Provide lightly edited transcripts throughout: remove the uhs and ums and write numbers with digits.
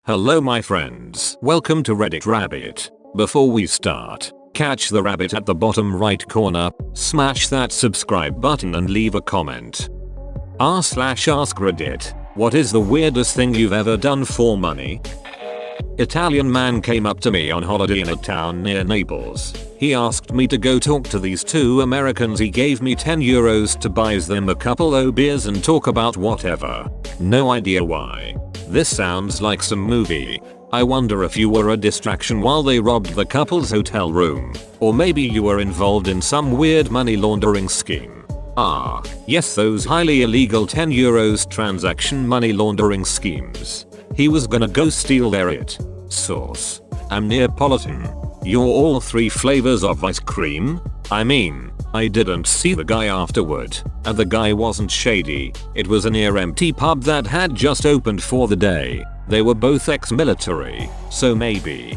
Hello my friends. Welcome to Reddit Rabbit. Before we start, catch the rabbit at the bottom right corner, smash that subscribe button and leave a comment. r/AskReddit. What is the weirdest thing you've ever done for money? Italian man came up to me on holiday in a town near Naples. He asked me to go talk to these two Americans. He gave me €10 to buy them a couple of beers and talk about whatever. No idea why. This sounds like some movie. I wonder if you were a distraction while they robbed the couple's hotel room. Or maybe you were involved in some weird money laundering scheme. Ah, yes, those highly illegal €10 transaction money laundering schemes. He was gonna go steal their it. Sauce. I'm Neapolitan. You're all three flavors of ice cream? I mean, I didn't see the guy afterward, and the guy wasn't shady. It was a near empty pub that had just opened for the day. They were both ex-military, so maybe.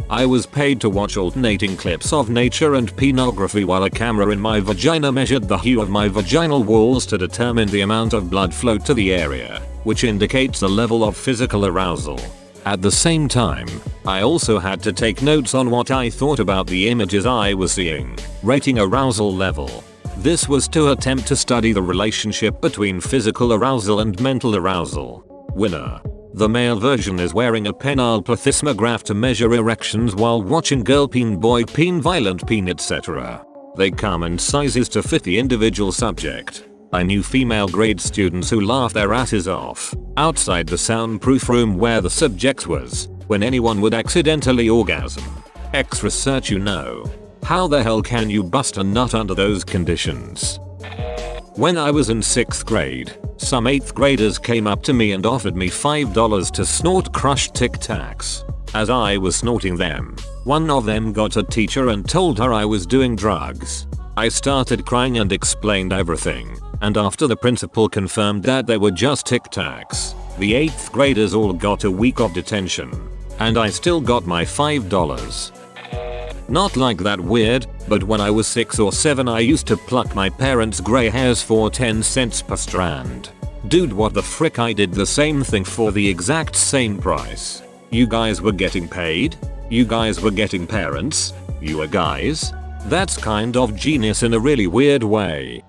I was paid to watch alternating clips of nature and pornography while a camera in my vagina measured the hue of my vaginal walls to determine the amount of blood flow to the area, which indicates the level of physical arousal. At the same time, I also had to take notes on what I thought about the images I was seeing, rating arousal level. This was to attempt to study the relationship between physical arousal and mental arousal. Winner. The male version is wearing a penile plethysmograph to measure erections while watching girl peen, boy peen, violent peen, etc. They come in sizes to fit the individual subject. I knew female grade students who laughed their asses off outside the soundproof room where the subject was when anyone would accidentally orgasm. X research, you know. How the hell can you bust a nut under those conditions? When I was in 6th grade, some 8th graders came up to me and offered me $5 to snort crushed Tic Tacs. As I was snorting them, one of them got a teacher and told her I was doing drugs. I started crying and explained everything, and after the principal confirmed that they were just Tic Tacs, the 8th graders all got a week of detention. And I still got my $5. Not like that weird, but when I was 6 or 7 I used to pluck my parents' grey hairs for 10 cents per strand. Dude, what the frick, I did the same thing for the exact same price. You guys were getting paid? You guys were getting parents? You were guys? That's kind of genius in a really weird way.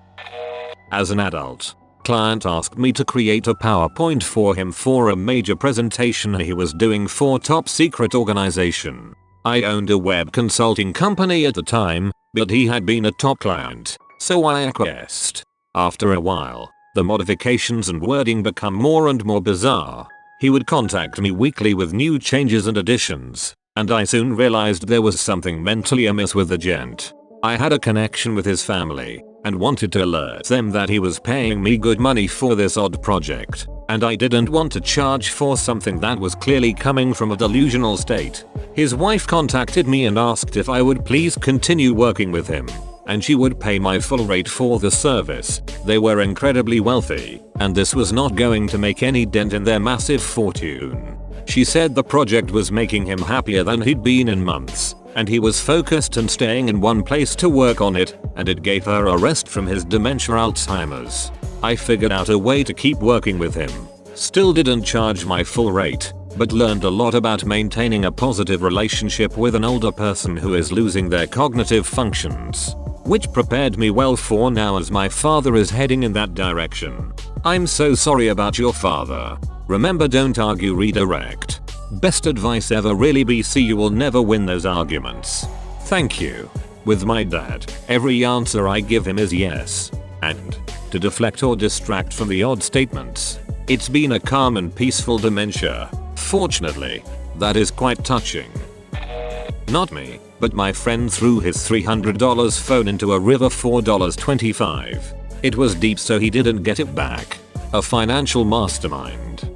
As an adult, client asked me to create a PowerPoint for him for a major presentation he was doing for top secret organization. I owned a web consulting company at the time, but he had been a top client, so I acquiesced. After a while, the modifications and wording become more and more bizarre. He would contact me weekly with new changes and additions, and I soon realized there was something mentally amiss with the gent. I had a connection with his family, and wanted to alert them that he was paying me good money for this odd project, and I didn't want to charge for something that was clearly coming from a delusional state. His wife contacted me and asked if I would please continue working with him, and she would pay my full rate for the service. They were incredibly wealthy, and this was not going to make any dent in their massive fortune. She said the project was making him happier than he'd been in months, and he was focused and staying in one place to work on it, and it gave her a rest from his dementia Alzheimer's. I figured out a way to keep working with him. Still didn't charge my full rate, but learned a lot about maintaining a positive relationship with an older person who is losing their cognitive functions, which prepared me well for now as my father is heading in that direction. I'm so sorry about your father. Remember, don't argue, redirect. Best advice ever, really. BC, you will never win those arguments. Thank you. With my dad, every answer I give him is yes. And, to deflect or distract from the odd statements, it's been a calm and peaceful dementia. Fortunately, that is quite touching. Not me, but my friend threw his $300 phone into a river, $4.25. It was deep, so he didn't get it back. A financial mastermind.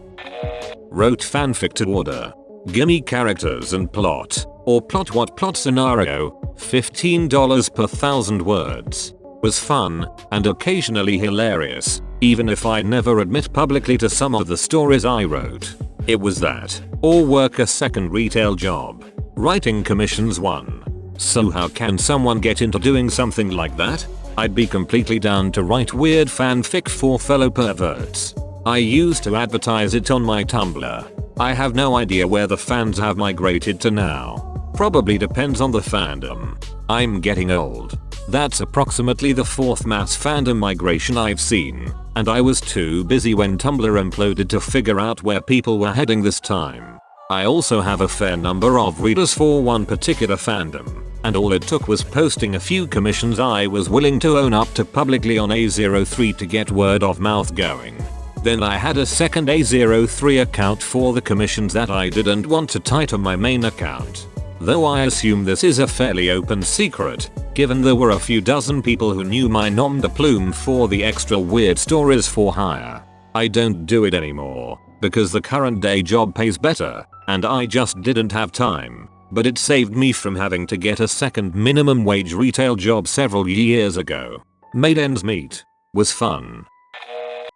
Wrote fanfic to order. Gimme characters and plot. Or plot what plot scenario. $15 per 1,000 words. Was fun, and occasionally hilarious, even if I'd never admit publicly to some of the stories I wrote. It was that, or work a second retail job. Writing commissions won. So how can someone get into doing something like that? I'd be completely down to write weird fanfic for fellow perverts. I used to advertise it on my Tumblr. I have no idea where the fans have migrated to now. Probably depends on the fandom. I'm getting old. That's approximately the 4th mass fandom migration I've seen, and I was too busy when Tumblr imploded to figure out where people were heading this time. I also have a fair number of readers for one particular fandom, and all it took was posting a few commissions I was willing to own up to publicly on A03 to get word of mouth going. Then I had a second A03 account for the commissions that I didn't want to tie to my main account. Though I assume this is a fairly open secret, given there were a few dozen people who knew my nom de plume for the extra weird stories for hire. I don't do it anymore, because the current day job pays better, and I just didn't have time. But it saved me from having to get a second minimum wage retail job several years ago. Made ends meet. Was fun.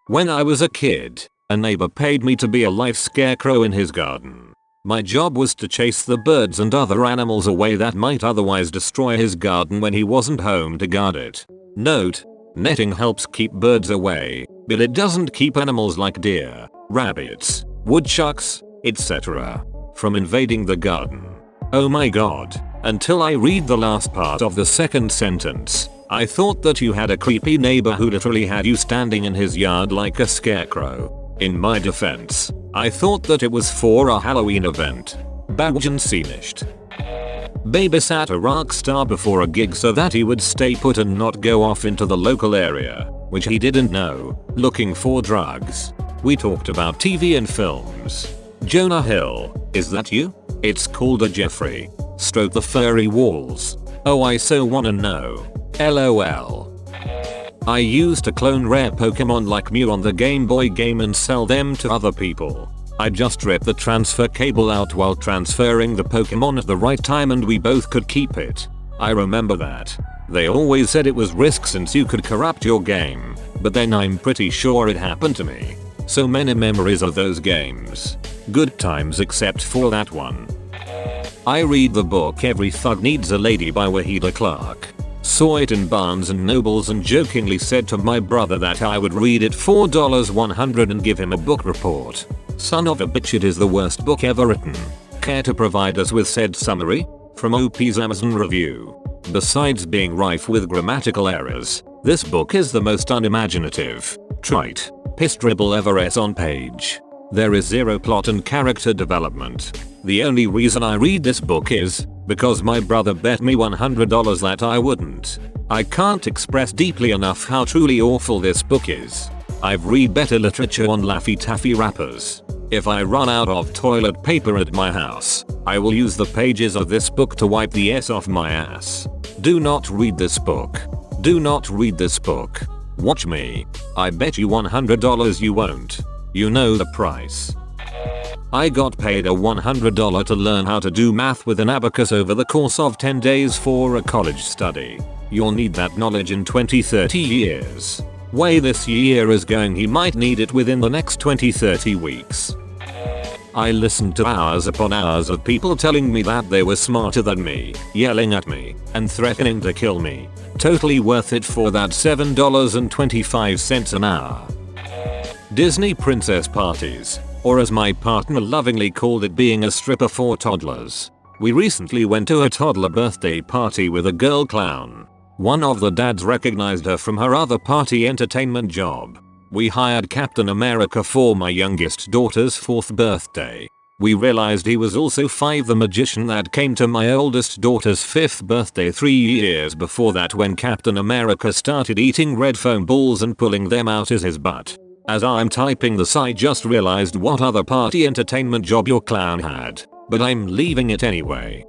When I was a kid, a neighbor paid me to be a live scarecrow in his garden. My job was to chase the birds and other animals away that might otherwise destroy his garden when he wasn't home to guard it. Note: netting helps keep birds away, but it doesn't keep animals like deer, rabbits, woodchucks, etc. from invading the garden. Oh my god, until I read the last part of the second sentence, I thought that you had a creepy neighbor who literally had you standing in his yard like a scarecrow. In my defense, I thought that it was for a Halloween event. Bagjan scenished. Babysat a rock star before a gig so that he would stay put and not go off into the local area, which he didn't know, looking for drugs. We talked about TV and films. Jonah Hill, is that you? It's called a Jeffrey. Stroke the furry walls. Oh, I so wanna know. LOL. I used to clone rare Pokemon like Mew on the Game Boy game and sell them to other people. I just ripped the transfer cable out while transferring the Pokemon at the right time and we both could keep it. I remember that. They always said it was risk since you could corrupt your game, but then I'm pretty sure it happened to me. So many memories of those games. Good times except for that one. I read the book Every Thug Needs a Lady by Wahida Clark. Saw it in Barnes and Nobles and jokingly said to my brother that I would read it for $100 and give him a book report. Son of a bitch, it is the worst book ever written. Care to provide us with said summary? From OP's Amazon review. Besides being rife with grammatical errors, this book is the most unimaginative, trite, piss dribble ever on page. There is zero plot and character development. The only reason I read this book is because my brother bet me $100 that I wouldn't. I can't express deeply enough how truly awful this book is. I've read better literature on Laffy Taffy wrappers. If I run out of toilet paper at my house, I will use the pages of this book to wipe the S off my ass. Do not read this book. Do not read this book. Watch me. I bet you $100 you won't. You know the price. I got paid a $100 to learn how to do math with an abacus over the course of 10 days for a college study. You'll need that knowledge in 20-30 years. Way this year is going, he might need it within the next 20-30 weeks. I listened to hours upon hours of people telling me that they were smarter than me, yelling at me, and threatening to kill me. Totally worth it for that $7.25 an hour. Disney princess parties, or as my partner lovingly called it, being a stripper for toddlers. We recently went to a toddler birthday party with a girl clown. One of the dads recognized her from her other party entertainment job. We hired Captain America for my youngest daughter's 4th birthday. We realized he was also 5 the magician that came to my oldest daughter's 5th birthday 3 years before that, when Captain America started eating red foam balls and pulling them out as his butt. As I'm typing this, I just realized what other party entertainment job your clown had, but I'm leaving it anyway.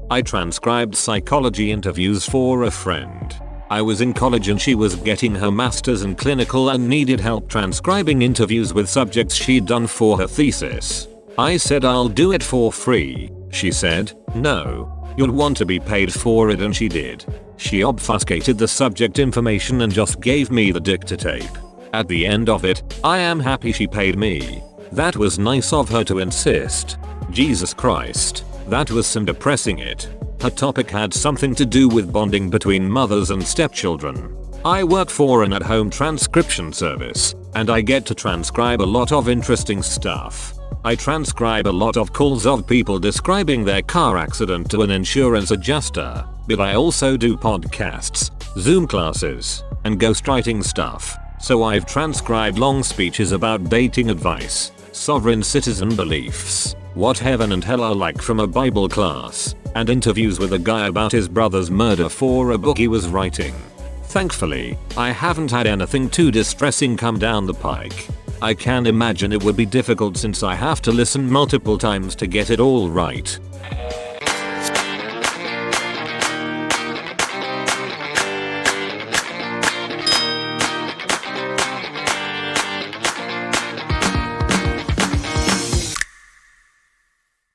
I transcribed psychology interviews for a friend. I was in college and she was getting her master's in clinical and needed help transcribing interviews with subjects she'd done for her thesis. I said I'll do it for free. She said, no, you'll want to be paid for it, and she did. She obfuscated the subject information and just gave me the dictatape. At the end of it, I am happy she paid me. That was nice of her to insist. Jesus Christ, that was some depressing it. Her topic had something to do with bonding between mothers and stepchildren. I work for an at-home transcription service, and I get to transcribe a lot of interesting stuff. I transcribe a lot of calls of people describing their car accident to an insurance adjuster, but I also do podcasts, Zoom classes, and ghostwriting stuff. So I've transcribed long speeches about dating advice, sovereign citizen beliefs, what heaven and hell are like from a Bible class, and interviews with a guy about his brother's murder for a book he was writing. Thankfully, I haven't had anything too distressing come down the pike. I can imagine it would be difficult since I have to listen multiple times to get it all right.